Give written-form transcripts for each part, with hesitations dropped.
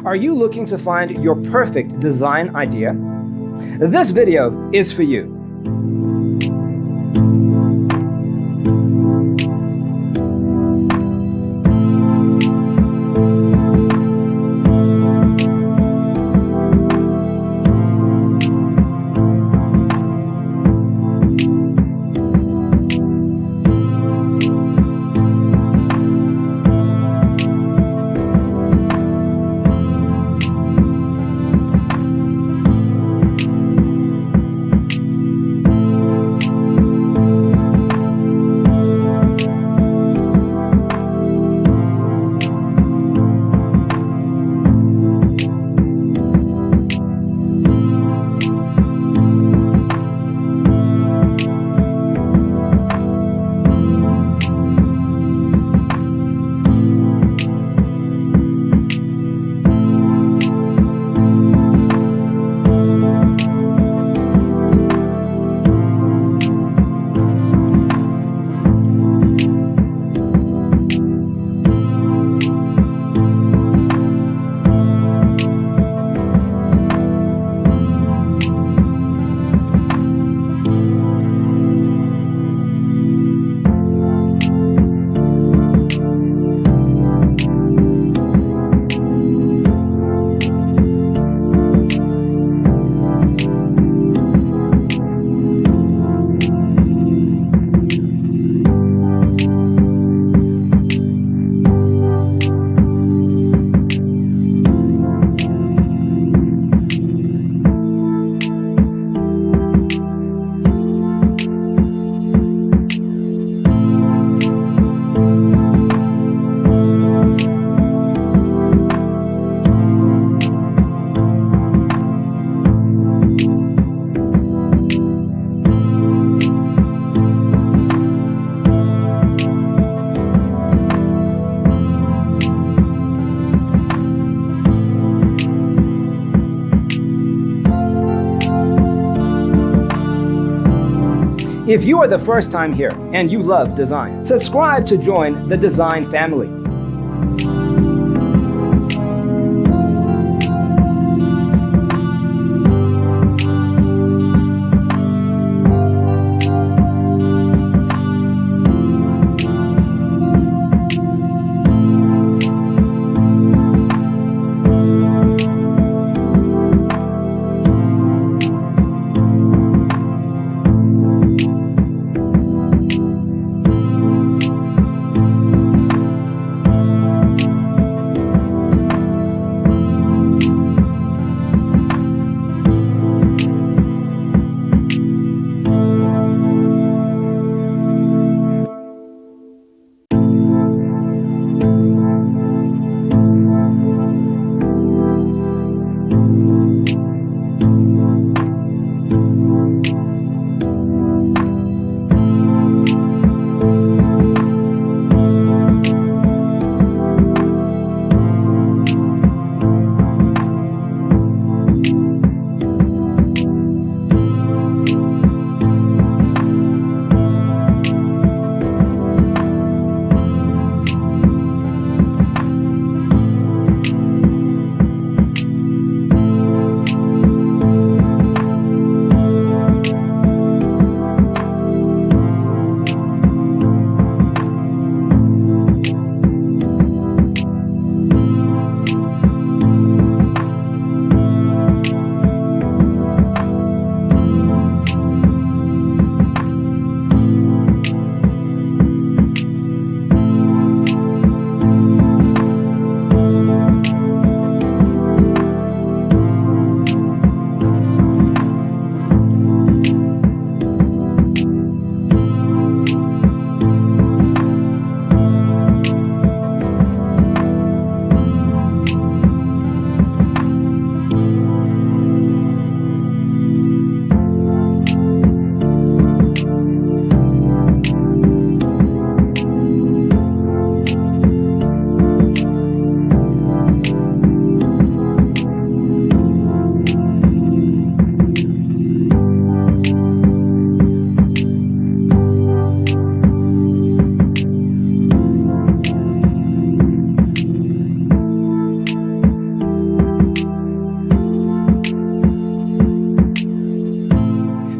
Are you looking to find your perfect design idea? This video is for you. If you are the first time here and you love design, subscribe to join the design family.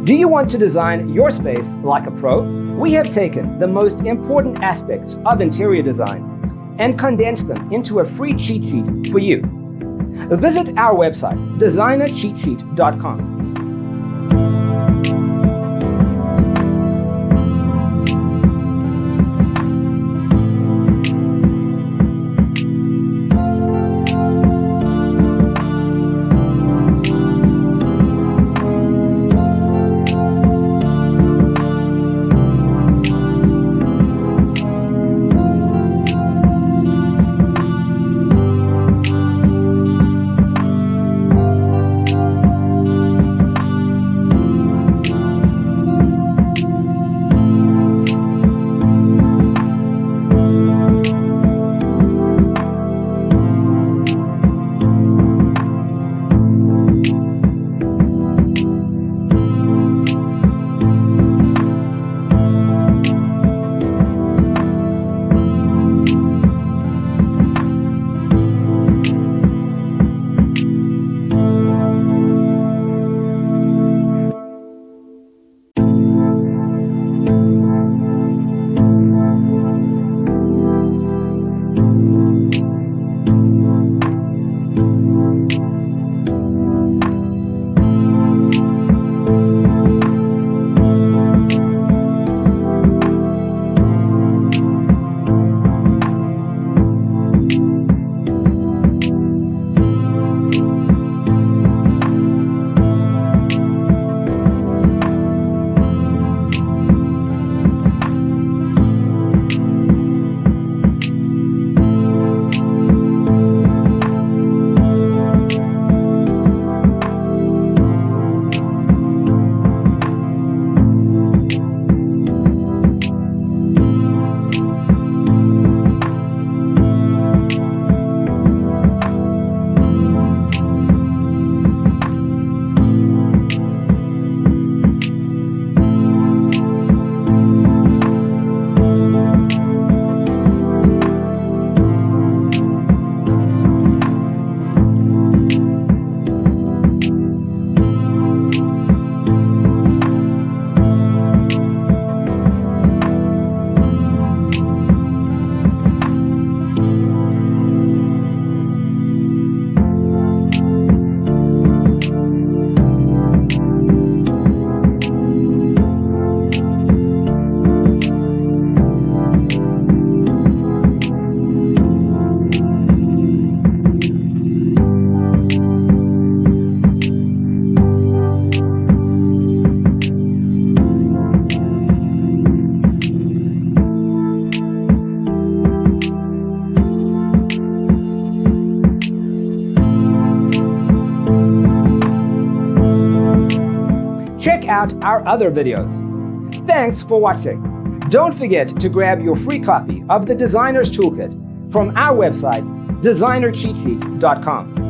Do you want to design your space like a pro? We have taken the most important aspects of interior design and condensed them into a free cheat sheet for you. Visit our website, designercheatsheet.com. Check out our other videos. Thanks for watching. Don't forget to grab your free copy of the Designer's Toolkit from our website, designercheatsheet.com.